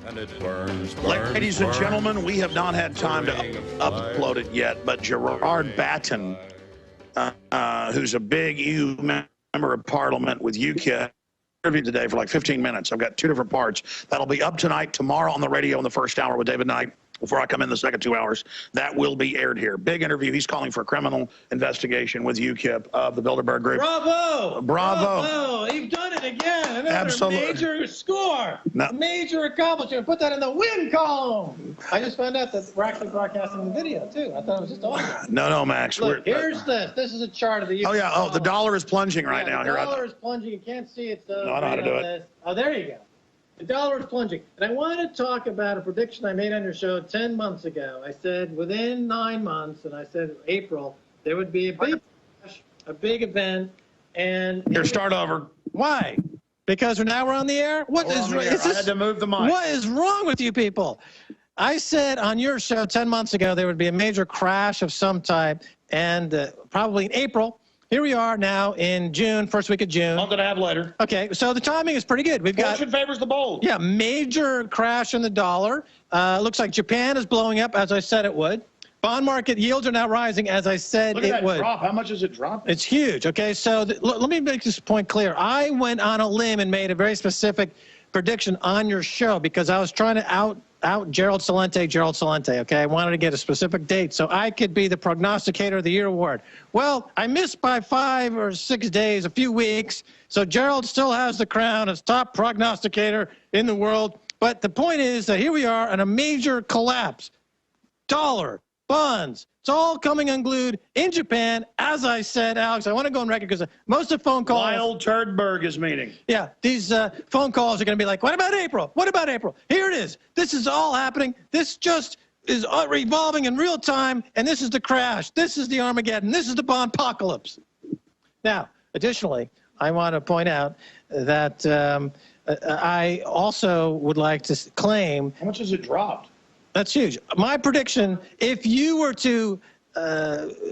And it burns, Ladies and gentlemen, we have not had time to upload it yet, but Gerard Batten, who's a big EU member of Parliament with UKIP, interviewed today for like 15 minutes. I've got two different parts. That'll be up tonight, tomorrow on the radio in the first hour with David Knight. Before I come in the second 2 hours, that will be aired here. Big interview. He's calling for a criminal investigation with UKIP of the Bilderberg Group. Bravo! Bravo! Bravo! You've done it again. Another Absolutely. major score. No. Major accomplishment. Put that in the win column. I just found out that we're actually broadcasting the video, too. I thought it was just audio. No, Max. Look, here's this. This is a chart of the US. Oh, yeah. Oh, the dollar is plunging right now. The dollar is plunging. You can't see it, though. No, I know how to do it. Oh, there you go. The dollar is plunging. And I want to talk about a prediction I made on your show 10 months ago. I said within 9 months, and I said April, there would be a big crash, a big event. And Here, start over. why? Because now we're on the air? What is I had to move the mic. What is wrong with you people? I said on your show 10 months ago there would be a major crash of some type, and probably in April. Here we are now in June, first week of June. I'm going to have later. Okay, so the timing is pretty good. We've got Fortune favors the bold. Yeah, major crash in the dollar. Looks like Japan is blowing up, as I said it would. Bond market yields are now rising, as I said Look at it that would. drop. How much is it dropping? It's huge. Okay, so let me make this point clear. I went on a limb and made a very specific prediction on your show because I was trying to out Gerald Celente, okay? I wanted to get a specific date so I could be the Prognosticator of the Year award. Well, I missed by 5 or 6 days, a few weeks, so Gerald still has the crown as top prognosticator in the world. But the point is that here we are in a major collapse. Dollar, bonds, it's all coming unglued in Japan. As I said, Alex, I want to go on record because most of the phone calls. Lyle Turdberg is meeting. Yeah, these phone calls are going to be like, what about April? What about April? Here it is. This is all happening. This just is revolving in real time, and this is the crash. This is the Armageddon. This is the bondpocalypse. Now, additionally, I want to point out that I also would like to claim. How much has it dropped? That's huge. My prediction, if you were to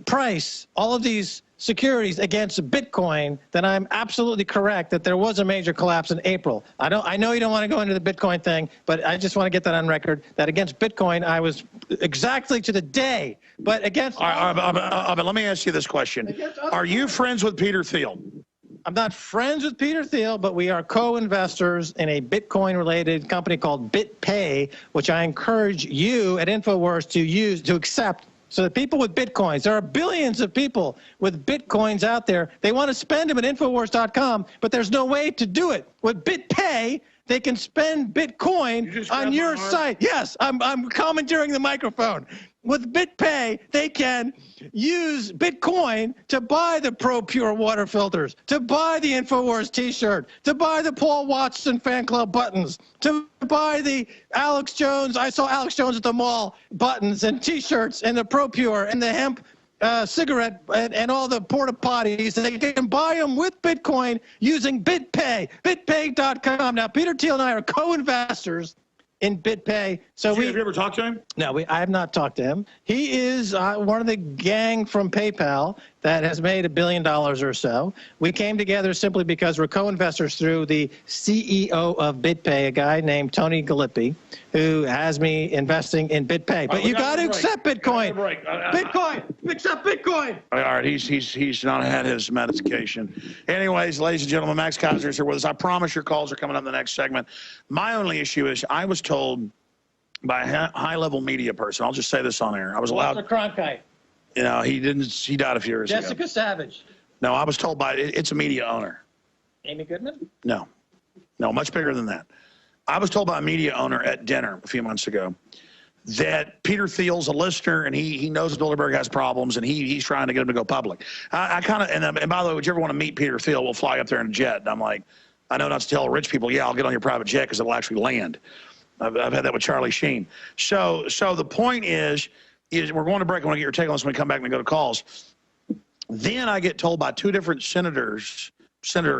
price all of these securities against Bitcoin, then I'm absolutely correct that there was a major collapse in April. I know you don't want to go into the Bitcoin thing, but I just want to get that on record, that against Bitcoin, I was exactly to the day. But against... But let me ask you this question. Are you friends with Peter Thiel? I'm not friends with Peter Thiel, but we are co-investors in a Bitcoin-related company called BitPay, which I encourage you at InfoWars to accept. So that people with Bitcoins, there are billions of people with Bitcoins out there. They want to spend them at Infowars.com, but there's no way to do it. With BitPay, they can spend Bitcoin on your site. Yes, I'm commandeering the microphone. With BitPay, they can use Bitcoin to buy the Pro Pure water filters, to buy the InfoWars T-shirt, to buy the Paul Watson fan club buttons, to buy the Alex Jones, I saw Alex Jones at the mall buttons and T-shirts and the Pro Pure and the hemp cigarette and all the porta potties. They can buy them with Bitcoin using BitPay, BitPay.com. Now, Peter Thiel and I are co-investors in BitPay. So have you ever talked to him? No, I have not talked to him. He is one of the gang from PayPal that has made $1 billion or so. We came together simply because we're co-investors through the CEO of BitPay, a guy named Tony Galippi, who has me investing in BitPay. But you got to accept Bitcoin. Bitcoin, accept Bitcoin. All right, he's not had his medication. Anyways, ladies and gentlemen, Max Keiser is here with us. I promise your calls are coming up in the next segment. My only issue is I was told by a high-level media person, I'll just say this on air. I was allowed. Walter Cronkite. You know, he died a few years ago. Jessica Savage. No, I was told by, it's a media owner. Amy Goodman? No, much bigger than that. I was told by a media owner at dinner a few months ago that Peter Thiel's a listener and he knows Bilderberg has problems and he's trying to get him to go public. I kind of, and by the way, would you ever want to meet Peter Thiel? We'll fly up there in a jet. And I'm like, I know not to tell rich people, yeah, I'll get on your private jet because it'll actually land. I've had that with Charlie Sheen. So the point is we're going to break. I want to get your take on this when we come back and we go to calls. Then I get told by two different senator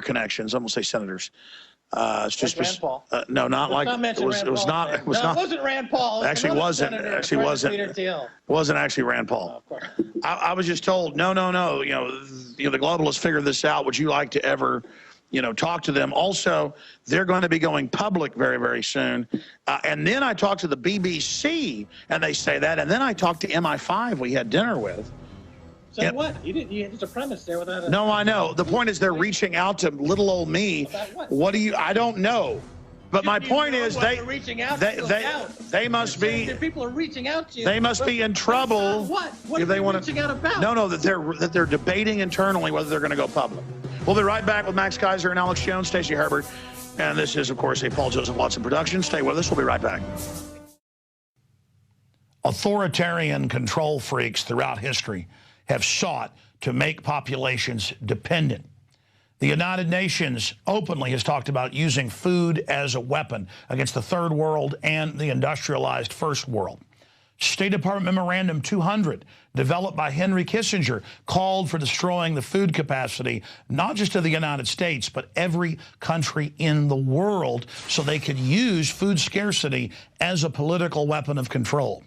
connections. I'm going to say senators. It's just Rand Paul. No, not like it was not. It wasn't Rand Paul. Actually, wasn't. Actually, wasn't. Peter Thiel. Wasn't actually Rand Paul. Oh, of course. I was just told, no. You know, the globalists figured this out. Would you like to ever talk to them. Also, they're going to be going public very, very soon. And then I talked to the BBC, and they say that. And then I talked to MI5 we had dinner with. So what? You didn't. There's a premise there without a... No, I know. The point is they're reaching out to little old me. About what do you... I don't know. But my point is they must be... People are reaching out to you. They must be in trouble. What? What are they reaching out about? No, that they're debating internally whether they're going to go public. We'll be right back with Max Keiser and Alex Jones, Stacey Herbert. And this is, of course, a Paul Joseph Watson production. Stay with us. We'll be right back. Authoritarian control freaks throughout history have sought to make populations dependent. The United Nations openly has talked about using food as a weapon against the third world and the industrialized first world. State Department Memorandum 200, developed by Henry Kissinger, called for destroying the food capacity, not just of the United States, but every country in the world, so they could use food scarcity as a political weapon of control.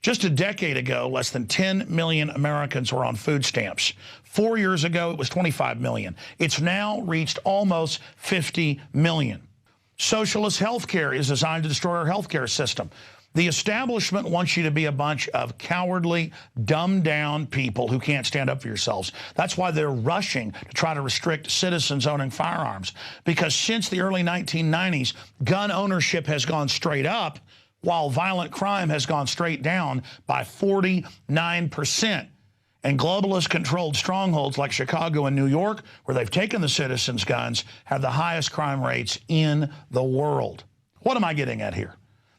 Just a decade ago, less than 10 million Americans were on food stamps. 4 years ago, it was 25 million. It's now reached almost 50 million. Socialist health care is designed to destroy our health care system. The establishment wants you to be a bunch of cowardly, dumbed-down people who can't stand up for yourselves. That's why they're rushing to try to restrict citizens owning firearms. Because since the early 1990s, gun ownership has gone straight up, while violent crime has gone straight down by 49%. And globalist-controlled strongholds like Chicago and New York, where they've taken the citizens' guns, have the highest crime rates in the world. What am I getting at here?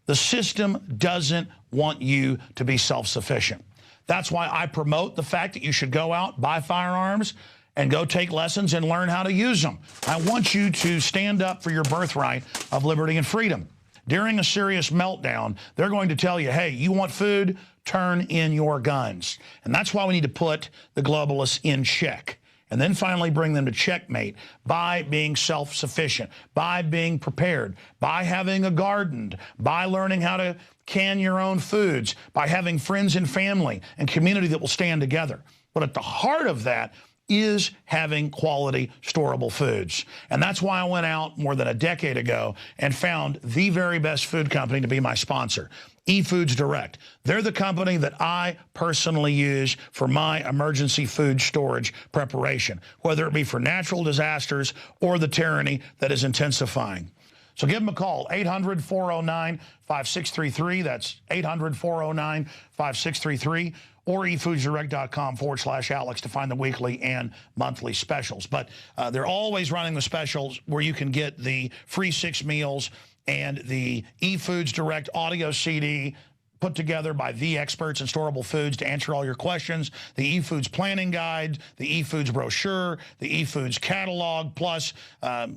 The system doesn't want you to be self-sufficient. That's why I promote the fact that you should go out, buy firearms, and go take lessons and learn how to use them. I want you to stand up for your birthright of liberty and freedom. During a serious meltdown, they're going to tell you, hey, you want food? Turn in your guns. And that's why we need to put the globalists in check. And then finally bring them to checkmate by being self-sufficient, by being prepared, by having a garden, by learning how to can your own foods, by having friends and family and community that will stand together. But at the heart of that is having quality, storable foods. And that's why I went out more than a decade ago and found the very best food company to be my sponsor, eFoods Direct. They're the company that I personally use for my emergency food storage preparation, whether it be for natural disasters or the tyranny that is intensifying. So give them a call, 800-409-5633. That's 800-409-5633. Or efoodsdirect.com/Alex to find the weekly and monthly specials. But they're always running the specials where you can get the free 6 meals and the eFoods Direct audio CD put together by the experts in storable foods to answer all your questions, the eFoods planning guide, the eFoods brochure, the eFoods catalog, plus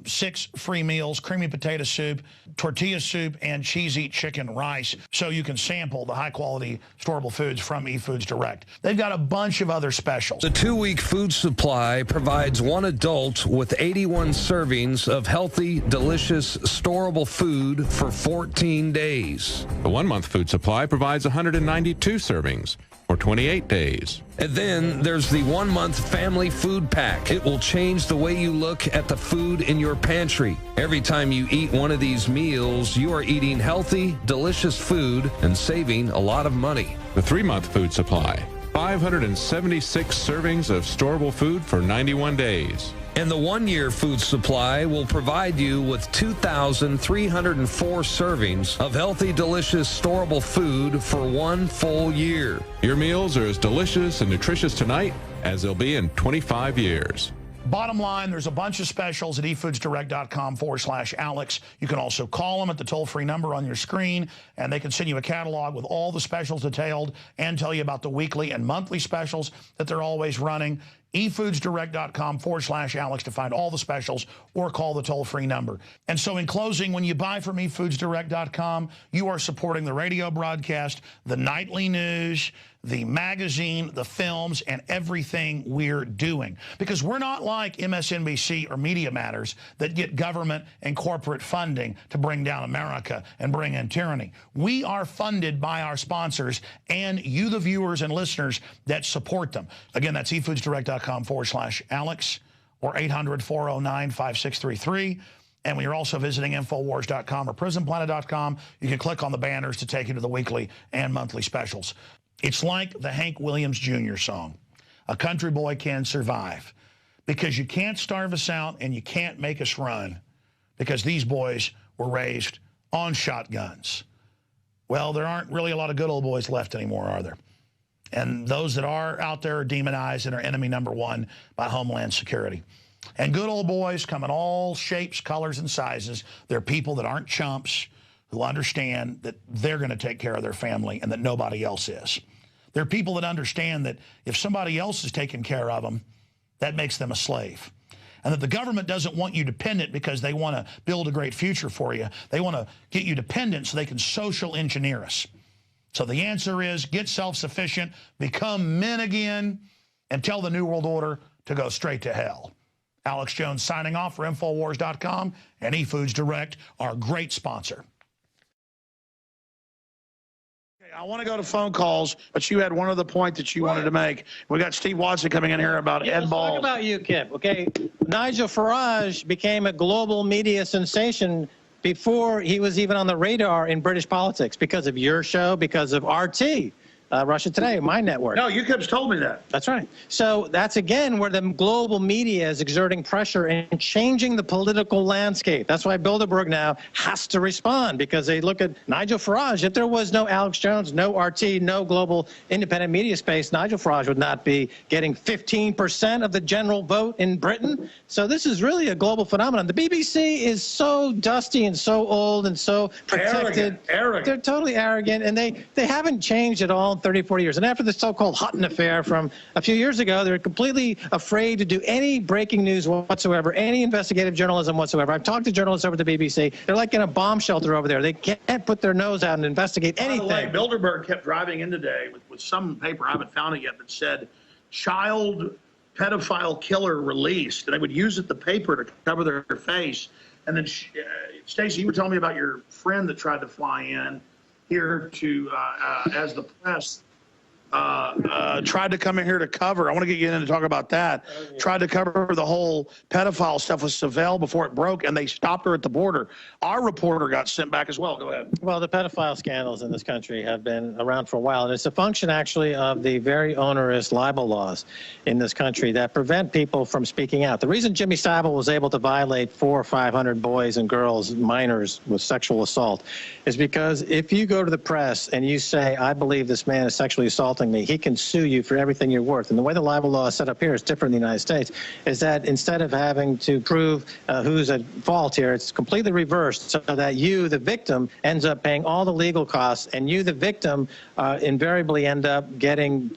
6 free meals, creamy potato soup, tortilla soup, and cheesy chicken rice, so you can sample the high-quality storable foods from eFoods Direct. They've got a bunch of other specials. The 2-week food supply provides one adult with 81 servings of healthy, delicious, storable food for 14 days. The 1-month food supply provides 192 servings for 28 days. And then there's the 1-month family food pack. It will change the way you look at the food in your pantry. Every time you eat one of these meals, you are eating healthy, delicious food and saving a lot of money. The 3-month food supply, 576 servings of storable food for 91 days. And the 1-year food supply will provide you with 2,304 servings of healthy, delicious, storable food for 1 full year. Your meals are as delicious and nutritious tonight as they'll be in 25 years. Bottom line, there's a bunch of specials at efoodsdirect.com/Alex. You can also call them at the toll-free number on your screen, and they can send you a catalog with all the specials detailed and tell you about the weekly and monthly specials that they're always running. efoodsdirect.com/Alex to find all the specials or call the toll-free number. And so in closing, when you buy from efoodsdirect.com, you are supporting the radio broadcast, the nightly news, the magazine, the films, and everything we're doing. Because we're not like MSNBC or Media Matters that get government and corporate funding to bring down America and bring in tyranny. We are funded by our sponsors and you, the viewers and listeners that support them. Again, that's efoodsdirect.com/Alex or 800-409-5633. And when you're also visiting Infowars.com or PrisonPlanet.com, you can click on the banners to take you to the weekly and monthly specials. It's like the Hank Williams Jr. song, "A Country Boy Can Survive," because you can't starve us out and you can't make us run, because these boys were raised on shotguns. Well, there aren't really a lot of good old boys left anymore, are there? And those that are out there are demonized and are enemy number one by Homeland Security. And good old boys come in all shapes, colors, and sizes. They're people that aren't chumps, who understand that they're going to take care of their family and that nobody else is. They're people that understand that if somebody else is taking care of them, that makes them a slave. And that the government doesn't want you dependent because they want to build a great future for you. They want to get you dependent so they can social engineer us. So the answer is get self-sufficient, become men again, and tell the New World Order to go straight to hell. Alex Jones signing off for Infowars.com and eFoods Direct, our great sponsor. I want to go to phone calls, but you had one other point that you wanted to make. We got Steve Watson coming in here about Ed Balls. Talk about UKIP, okay? Nigel Farage became a global media sensation before he was even on the radar in British politics because of your show, because of RT. Russia Today, my network. No, UKIP's told me that. That's right. So that's, again, where the global media is exerting pressure and changing the political landscape. That's why Bilderberg now has to respond, because they look at Nigel Farage. If there was no Alex Jones, no RT, no global independent media space, Nigel Farage would not be getting 15% of the general vote in Britain. So this is really a global phenomenon. The BBC is so dusty and so old and so protected. Arrogant. They're totally arrogant, and they haven't changed at all 30, 40 years. And after the so-called Hutton affair from a few years ago, they're completely afraid to do any breaking news whatsoever, any investigative journalism whatsoever. I've talked to journalists over at the BBC. They're like in a bomb shelter over there. They can't put their nose out and investigate anything. By the way, Bilderberg kept driving in today with some paper, I haven't found it yet, that said child pedophile killer released. And they would use the paper to cover their face. And then, Stacey, you were telling me about your friend that tried to fly in here to, as the press, tried to come in here to cover. I want to get you in to talk about that. Tried to cover the whole pedophile stuff with Savelle before it broke, and they stopped her at the border. Our reporter got sent back as well. Go ahead. Well, the pedophile scandals in this country have been around for a while, and it's a function, actually, of the very onerous libel laws in this country that prevent people from speaking out. The reason Jimmy Savile was able to violate 400 or 500 boys and girls, minors, with sexual assault is because if you go to the press and you say, I believe this man is sexually assaulting me, he can sue you for everything you're worth. And the way the libel law is set up here is different in the United States, is that instead of having to prove who's at fault here, it's completely reversed, so that you, the victim, ends up paying all the legal costs, and you, the victim, invariably end up getting,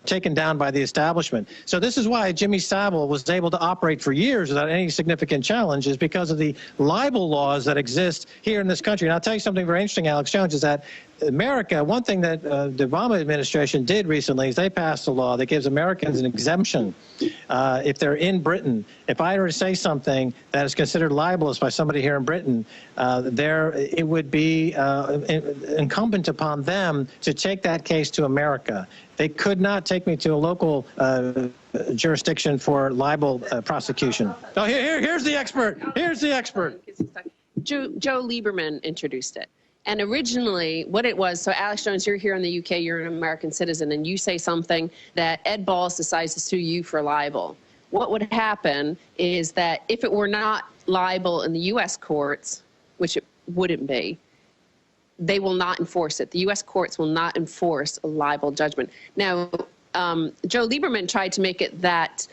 taken down by the establishment. So this is why Jimmy Savile was able to operate for years without any significant challenge, is because of the libel laws that exist here in this country. And I'll tell you something very interesting, Alex Jones, is that America, one thing that the Obama administration did recently is they passed a law that gives Americans an exemption if they're in Britain. If I were to say something that is considered libelous by somebody here in Britain, it would be incumbent upon them to take that case to America. They could not take me to a local jurisdiction for libel prosecution. Oh, here's the expert. Here's the expert. Joe Lieberman introduced it. And originally, what it was, so Alex Jones, you're here in the UK, you're an American citizen, and you say something that Ed Balls decides to sue you for libel. What would happen is that if it were not libel in the U.S. courts, which it wouldn't be, they will not enforce it. The U.S. courts will not enforce a libel judgment. Now, Joe Lieberman tried to make it that,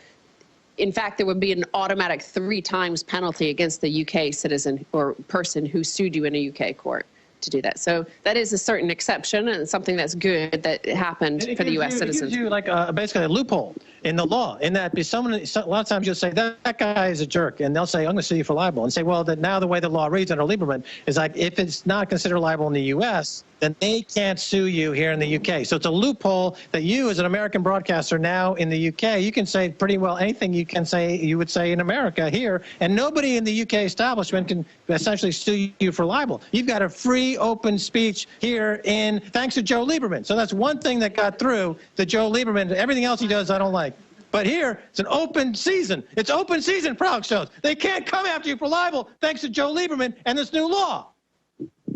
in fact, there would be an automatic 3 times penalty against the UK citizen or person who sued you in a UK court to do that. So that is a certain exception and something that's good that happened for the U.S. citizens. It gives you like basically a loophole in the law, in that a lot of times you'll say that guy is a jerk, and they'll say I'm going to sue you for libel, and say, well, that now the way the law reads under Lieberman is like if it's not considered libel in the U.S., then they can't sue you here in the UK. So it's a loophole that you, as an American broadcaster now in the UK, you can say pretty well anything you can say, you would say in America here, and nobody in the UK establishment can essentially sue you for libel. You've got a free, open speech here thanks to Joe Lieberman. So that's one thing that got through, that Joe Lieberman. Everything else he does, I don't like. But here, it's an open season. It's open season for Alex Jones. They can't come after you for libel thanks to Joe Lieberman and this new law.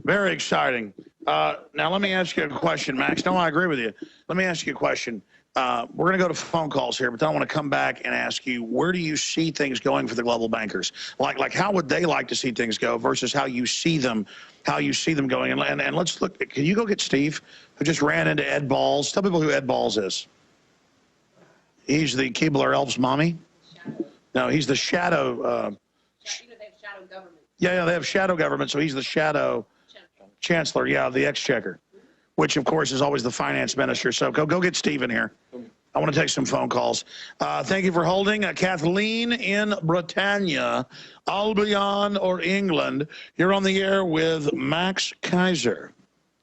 Very exciting. Now, let me ask you a question, Max. No, I agree with you. Let me ask you a question. We're going to go to phone calls here, but then I want to come back and ask you, where do you see things going for the global bankers? Like how would they like to see things go versus how you see them going? And let's look. Can you go get Steve, who just ran into Ed Balls? Tell people who Ed Balls is. He's the Keebler Elves' mommy. No, he's the shadow. They have shadow government. Yeah, they have shadow government, so he's the shadow chancellor, of the exchequer, which, of course, is always the finance minister. So go get Stephen here. I want to take some phone calls. Thank you for holding. Kathleen in Britannia, Albion or England. You're on the air with Max Keiser,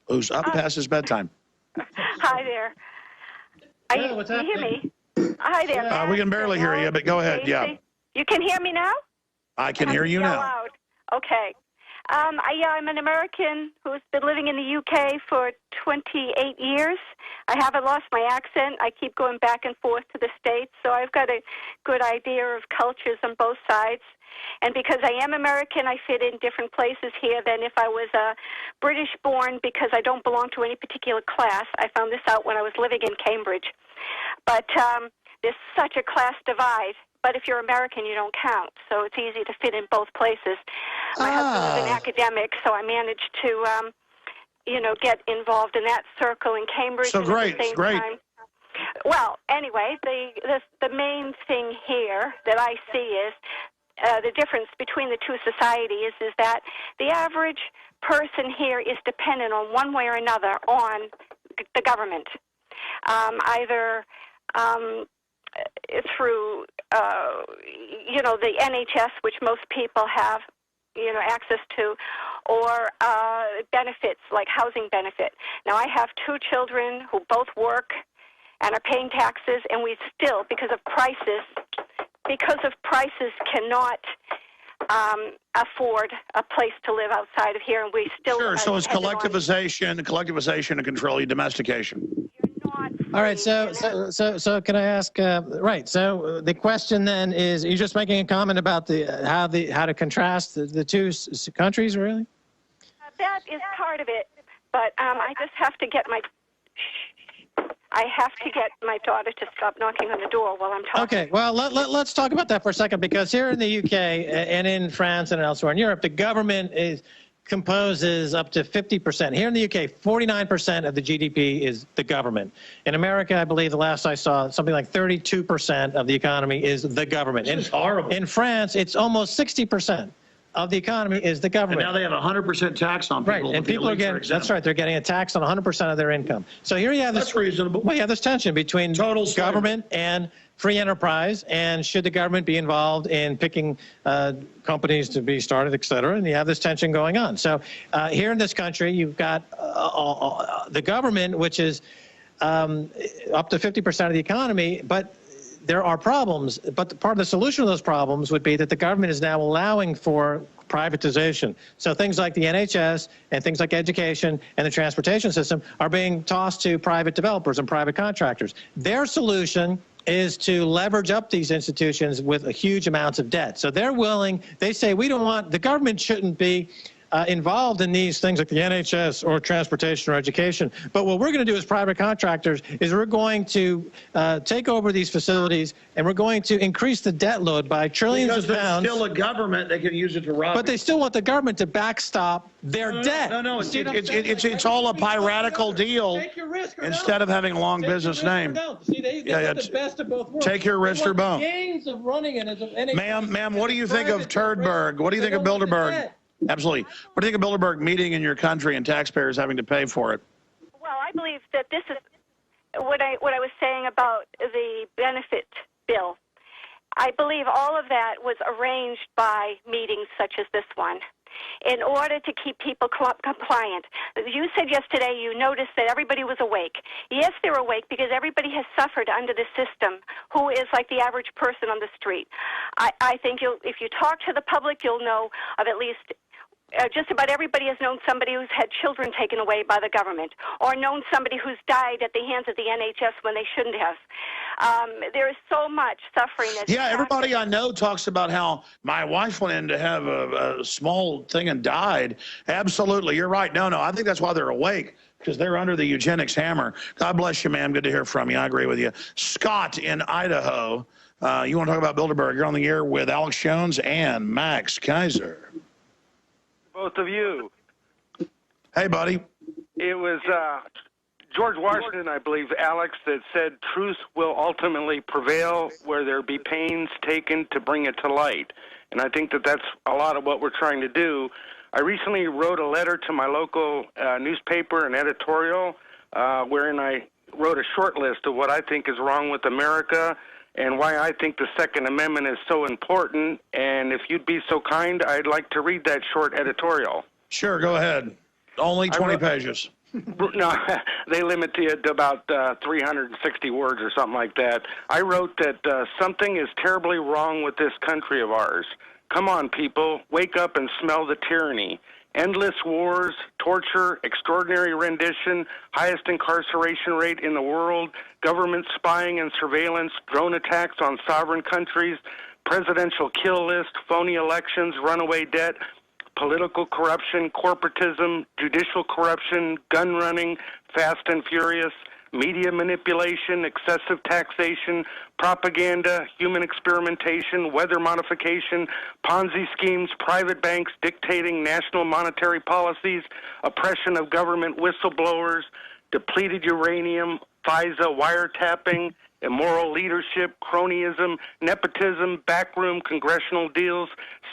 who's up past his bedtime. Hi there. What's you hear me? Hi there. We can barely hear you, but go ahead. Yeah. You can hear me now? I can hear you now. Loud. Okay. I'm an American who's been living in the UK for 28 years. I haven't lost my accent. I keep going back and forth to the States, so I've got a good idea of cultures on both sides. And because I am American, I fit in different places here than if I was British-born, because I don't belong to any particular class. I found this out when I was living in Cambridge. But there's such a class divide. But if you're American, you don't count. So it's easy to fit in both places. My husband is an academic, so I managed to, get involved in that circle in Cambridge. So great, great. Well, anyway, the main thing here that I see is the difference between the two societies is that the average person here is dependent on one way or another on the government, either through, the NHS, which most people have, access to, or benefits like housing benefit. Now, I have two children who both work and are paying taxes, and we still, because of prices, cannot afford a place to live outside of here, and we still... Sure, so it's collectivization and control, domestication. All right, so can I ask? Right. So the question then is: you're just making a comment about how to contrast the two countries, really? That is part of it, but I just have to get my daughter to stop knocking on the door while I'm talking. Okay. Well, let's talk about that for a second, because here in the UK and in France and elsewhere in Europe, the government composes up to 50%. Here in the UK, 49% of the GDP is the government. In America, I believe the last I saw, something like 32% of the economy is the government. It's horrible. In France, it's almost 60% of the economy is the government. And now they have 100% tax on people. Right, and people are getting, that's right, they're getting a tax on 100% of their income. So here you have this. That's reasonable. Well, you have this tension between government and free enterprise, and should the government be involved in picking companies to be started, et cetera, and you have this tension going on. So here in this country, you've got the government, which is up to 50% of the economy, but there are problems. But part of the solution to those problems would be that the government is now allowing for privatization. So things like the NHS and things like education and the transportation system are being tossed to private developers and private contractors. Their solution is to leverage up these institutions with huge amounts of debt. So they're willing, they say, we don't want, the government shouldn't be involved in these things like the NHS or transportation or education. But what we're going to do as private contractors is we're going to take over these facilities, and we're going to increase the debt load by trillions of pounds. Because there's still a government, they can use it to rob. But they still want the government to backstop their debt. No, it's all a piratical deal. Take your risk or instead of having a long business name. See, they got the best of both worlds. Take your risk or don't. Gains of running it as an Ma'am, what do you think of Turdberg? What do you think of Bilderberg? Absolutely. What do you think of Bilderberg meeting in your country and taxpayers having to pay for it? Well, I believe that this is what I was saying about the benefit bill. I believe all of that was arranged by meetings such as this one in order to keep people compliant. You said yesterday you noticed that everybody was awake. Yes, they're awake because everybody has suffered under the system, who is like the average person on the street. I think if you talk to the public, you'll know of at least just about everybody has known somebody who's had children taken away by the government, or known somebody who's died at the hands of the NHS when they shouldn't have. There is so much suffering. Yeah, everybody I know talks about how my wife went in to have a small thing and died. Absolutely, you're right. No, I think that's why they're awake, because they're under the eugenics hammer. God bless you, ma'am. Good to hear from you. I agree with you. Scott in Idaho. You want to talk about Bilderberg? You're on the air with Alex Jones and Max Keiser. Both of you. Hey, buddy. It was George Washington, I believe, Alex, that said truth will ultimately prevail where there be pains taken to bring it to light. And I think that that's a lot of what we're trying to do. I recently wrote a letter to my local newspaper, an editorial, wherein I wrote a short list of what I think is wrong with America and why I think the Second Amendment is so important. And if you'd be so kind, I'd like to read that short editorial. Sure, go ahead. Only 20 pages. No, they limit it to about 360 words or something like that. I wrote that something is terribly wrong with this country of ours. Come on, people, wake up and smell the tyranny. Endless wars, torture, extraordinary rendition, highest incarceration rate in the world, government spying and surveillance, drone attacks on sovereign countries, presidential kill list, phony elections, runaway debt, political corruption, corporatism, judicial corruption, gun running, fast and furious, media manipulation, excessive taxation, propaganda, human experimentation, weather modification, Ponzi schemes, private banks dictating national monetary policies, oppression of government whistleblowers, depleted uranium, FISA wiretapping, immoral leadership, cronyism, nepotism, backroom congressional deals,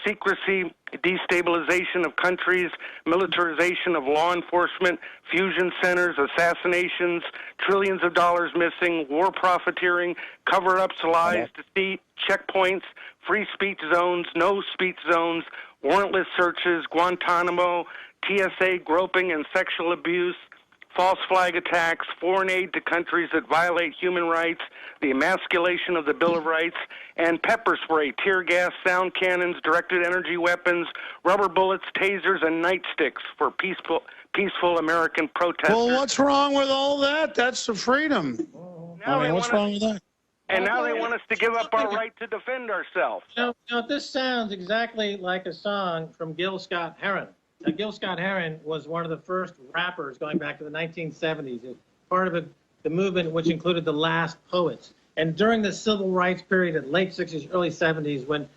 secrecy, destabilization of countries, militarization of law enforcement, fusion centers, assassinations, trillions of dollars missing, war profiteering, cover-ups, lies, deceit, checkpoints, free speech zones, no speech zones, warrantless searches, Guantanamo, TSA groping and sexual abuse, false flag attacks, foreign aid to countries that violate human rights, the emasculation of the Bill of Rights, and pepper spray, tear gas, sound cannons, directed energy weapons, rubber bullets, tasers, and nightsticks for peaceful American protesters. Well, what's wrong with all that? That's the freedom. What's wrong with that? And now they want us to give up our right to defend ourselves. This sounds exactly like a song from Gil Scott-Heron. Gil Scott-Heron was one of the first rappers going back to the 1970s, part of the movement which included the Last Poets. And during the civil rights period of the late 60s, early 70s, when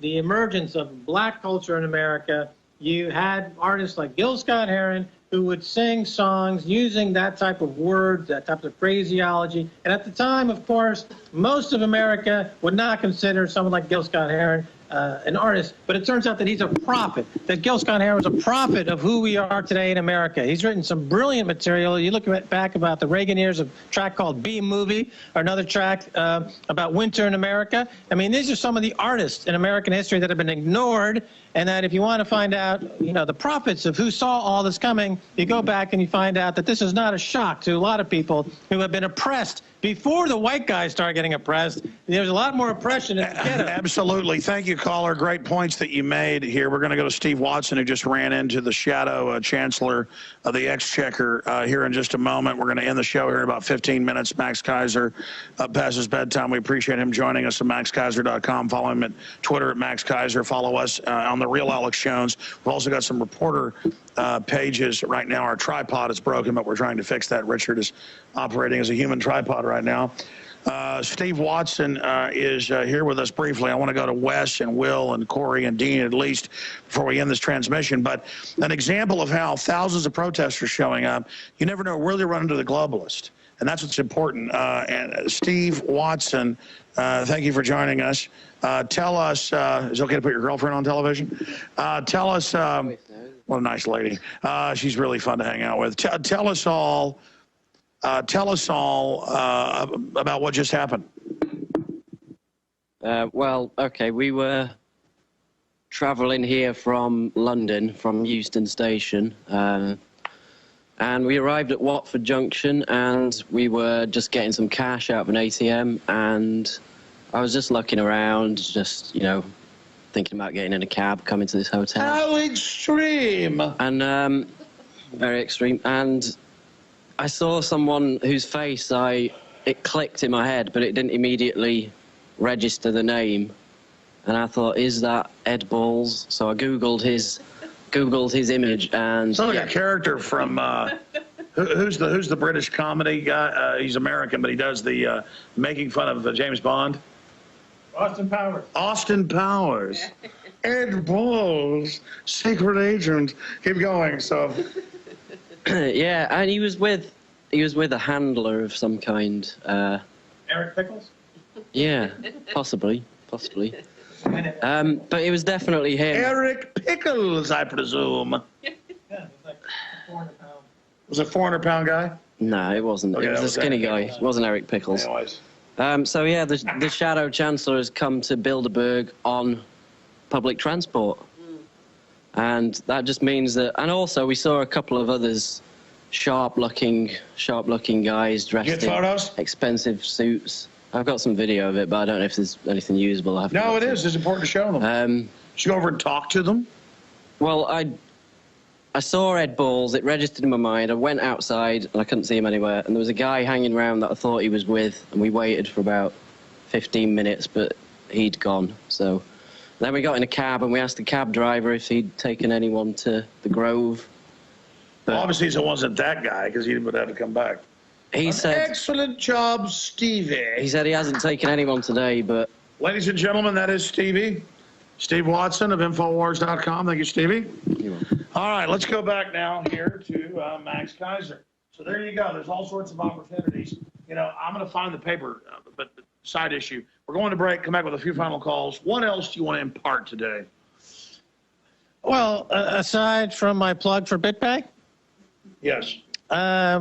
the emergence of black culture in America, you had artists like Gil Scott-Heron who would sing songs using that type of words, that type of phraseology. And at the time, of course, most of America would not consider someone like Gil Scott-Heron an artist, but it turns out that he's a prophet, that Gil Scott-Heron was a prophet of who we are today in America. He's written some brilliant material. You look back about the Reagan years, a track called B-Movie, or another track about winter in America. I mean, these are some of the artists in American history that have been ignored, and that if you want to find out, the prophets of who saw all this coming, you go back and you find out that this is not a shock to a lot of people who have been oppressed before the white guys started getting oppressed. There's a lot more oppression in the ghetto. Absolutely. Thank you, caller. Great points that you made here. We're going to go to Steve Watson, who just ran into the shadow chancellor of the Exchequer here in just a moment. We're going to end the show here in about 15 minutes. Max Keiser past his bedtime. We appreciate him joining us at maxkeiser.com. Follow him at Twitter at Max Keiser. Follow us on The Real Alex Jones. We've also got some reporter pages right now. Our tripod is broken, but we're trying to fix that. Richard is operating as a human tripod right now. Steve Watson is here with us briefly. I want to go to Wes and Will and Corey and Dean at least before we end this transmission. But an example of how thousands of protesters showing up, you never know where they run into the globalist. And that's what's important. And Steve Watson, thank you for joining us. Tell us, is it okay to put your girlfriend on television? Tell us, what a nice lady. She's really fun to hang out with. Tell us all about what just happened. Well, okay, we were traveling here from London, from Euston Station, and we arrived at Watford Junction, and we were just getting some cash out of an ATM, and I was just looking around, just, thinking about getting in a cab, coming to this hotel. How extreme! And, very extreme, and I saw someone whose face I it clicked in my head, but it didn't immediately register the name. And I thought, is that Ed Balls? So I Googled his image, and sounds like a character from who's the British comedy guy? He's American, but he does the making fun of James Bond. Austin Powers. Austin Powers. Ed Balls, secret agent. Keep going. So. Yeah, and he was with a handler of some kind. Eric Pickles? Yeah, possibly. But it was definitely him. Eric Pickles, I presume. Yeah, it's like 400 pounds. Was it a 400-pound guy? No, it wasn't. Okay, it was a skinny guy. It wasn't Eric Pickles. Anyways. So yeah, the Shadow Chancellor has come to Bilderberg on public transport. And that just means that, and also we saw a couple of others, sharp-looking guys dressed in expensive suits. I've got some video of it, but I don't know if there's anything usable. No, it is. It's important to show them. Should you go over and talk to them? Well, I saw Ed Balls. It registered in my mind. I went outside, and I couldn't see him anywhere. And there was a guy hanging around that I thought he was with, and we waited for about 15 minutes, but he'd gone. So then we got in a cab, and we asked the cab driver if he'd taken anyone to the Grove. But well, obviously, it wasn't that guy, because he would have to come back. He said, excellent job, Stevie. He said he hasn't taken anyone today, but... Ladies and gentlemen, that is Stevie. Steve Watson of Infowars.com. Thank you, Stevie. You're welcome. All right, let's go back now here to Max Keiser. So there you go. There's all sorts of opportunities. You know, I'm going to find the paper, but side issue. We're going to break, come back with a few final calls. What else do you want to impart today? Well, aside from my plug for BitPay? Yes. I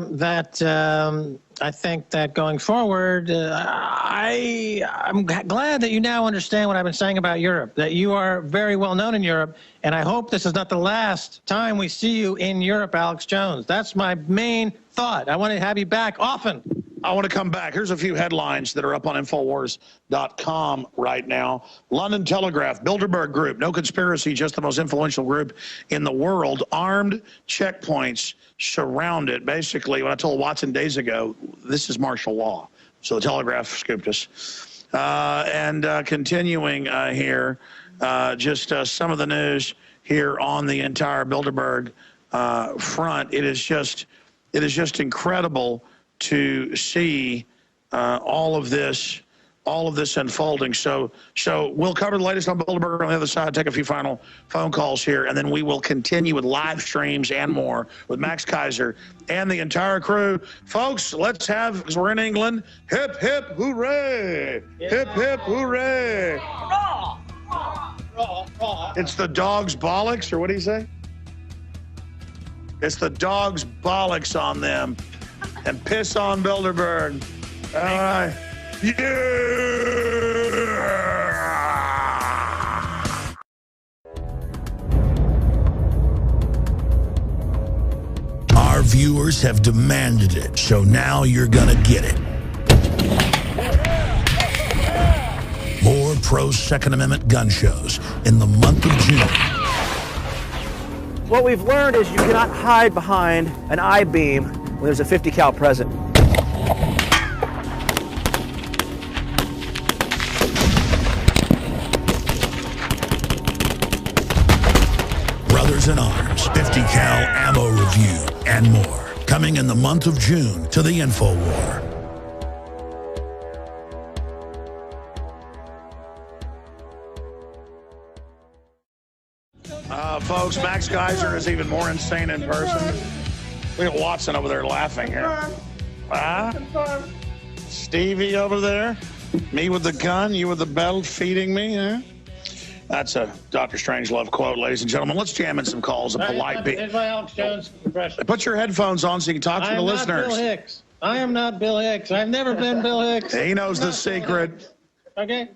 think that going forward, I'm glad that you now understand what I've been saying about Europe, that you are very well known in Europe, and I hope this is not the last time we see you in Europe, Alex Jones. That's my main thought. I want to have you back often. I want to come back. Here's a few headlines that are up on Infowars.com right now. London Telegraph, Bilderberg Group, no conspiracy, just the most influential group in the world. Armed checkpoints surround it. Basically, when I told Watson days ago, this is martial law. So the Telegraph scooped us. Continuing here, just some of the news here on the entire Bilderberg front. It is just incredible to see all of this unfolding. So we'll cover the latest on Bilderberg on the other side, take a few final phone calls here, and then we will continue with live streams and more with Max Keiser and the entire crew. Folks, let's have, because we're in England, hip, hip, hooray! Hip, hip, hooray! It's the dog's bollocks, or what do you say? It's the dog's bollocks on them. And piss on Bilderberg. All right. Yeah! Our viewers have demanded it, so now you're gonna get it. More pro-Second Amendment gun shows in the month of June. What we've learned is you cannot hide behind an I-beam when there's a 50 cal present. Brothers in Arms, 50 cal ammo review, and more. Coming in the month of June to the InfoWar. Folks, Max Keiser is even more insane in person. Look at Watson over there laughing here. Stevie over there. Me with the gun, you with the belt feeding me, huh? That's a Dr. Strangelove quote, ladies and gentlemen. Let's jam in some calls of polite people. Here's my Alex Jones impression. Put your headphones on so you can talk to the listeners. Bill Hicks. I am not Bill Hicks. I've never been Bill Hicks. He knows the secret. Okay.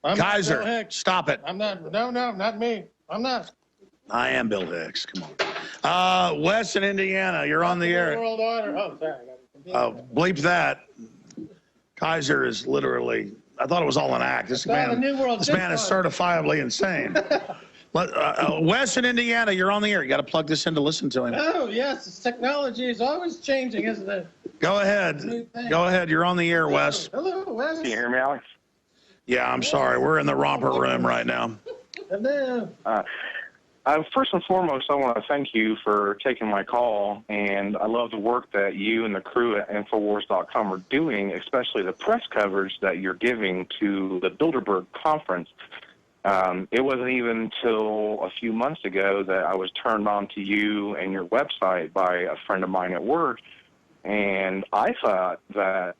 Keiser, stop it. I'm not. No, not me. I'm not. I am Bill Hicks. Come on. Wes in Indiana, you're on the air. World order. Oh, sorry. Bleep that. Keiser is literally, I thought it was all an act. This man is certifiably insane. Wes in Indiana, you're on the air. You got to plug this in to listen to him. Oh, yes. Technology is always changing, isn't it? Go ahead. Go ahead. You're on the air, Wes. Hello, Wes. Can you hear me, Alex? Yeah, I'm sorry. We're in the romper room right now. Hello. First and foremost, I want to thank you for taking my call, and I love the work that you and the crew at Infowars.com are doing, especially the press coverage that you're giving to the Bilderberg conference. It wasn't even until a few months ago that I was turned on to you and your website by a friend of mine at work, and I thought that,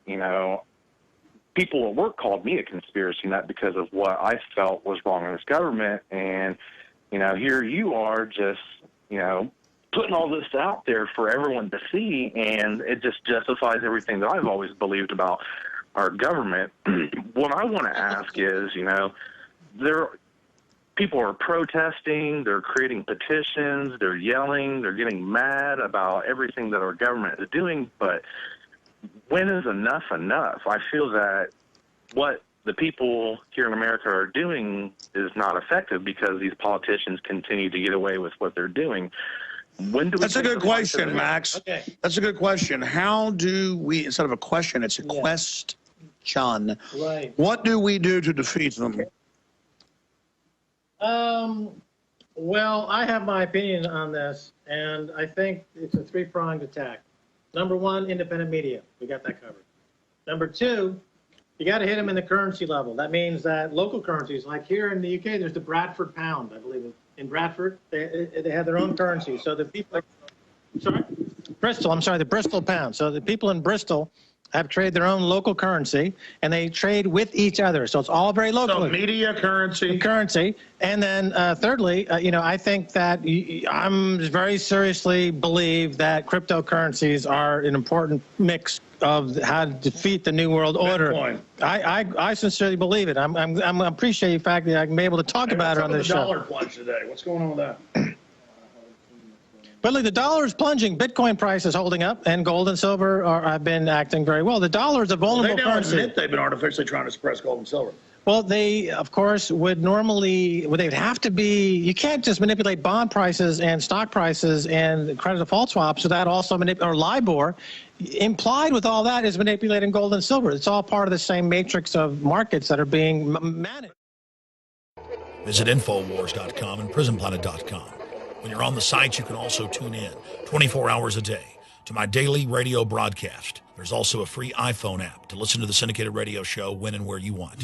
people at work called me a conspiracy nut because of what I felt was wrong in this government, and here you are just, putting all this out there for everyone to see, and it just justifies everything that I've always believed about our government. What I want to ask is, people are protesting, they're creating petitions, they're yelling, they're getting mad about everything that our government is doing, but when is enough enough? I feel that what the people here in America are doing is not effective because these politicians continue to get away with what they're doing. When do we? That's a good question, Max. Okay. That's a good question. How do we, instead of a question, it's a question. Right. What do we do to defeat them? Well, I have my opinion on this, and I think it's a three-pronged attack. Number one, independent media. We got that covered. Number two, you got to hit them in the currency level. That means that local currencies, like here in the UK, there's the Bradford pound, I believe. In Bradford, they have their own currency. So the people, the Bristol pound. So the people in Bristol have traded their own local currency, and they trade with each other. So it's all very local. So media, currency. And then thirdly, I think that I'm very seriously believe that cryptocurrencies are an important mix of how to defeat the New World Order. Bitcoin. I sincerely believe it. I'm appreciate the fact that I can be able to talk about it on this show. The dollar plunge today. What's going on with that? But look, the dollar is plunging. Bitcoin price is holding up, and gold and silver have been acting very well. The dollar is a vulnerable currency. They now admit they've been artificially trying to suppress gold and silver. Well, they, of course, would they'd have to be, you can't just manipulate bond prices and stock prices and credit default swaps without also or LIBOR. Implied with all that is manipulating gold and silver. It's all part of the same matrix of markets that are being managed. Visit Infowars.com and PrisonPlanet.com. When you're on the site, you can also tune in 24 hours a day to my daily radio broadcast. There's also a free iPhone app to listen to the syndicated radio show when and where you want.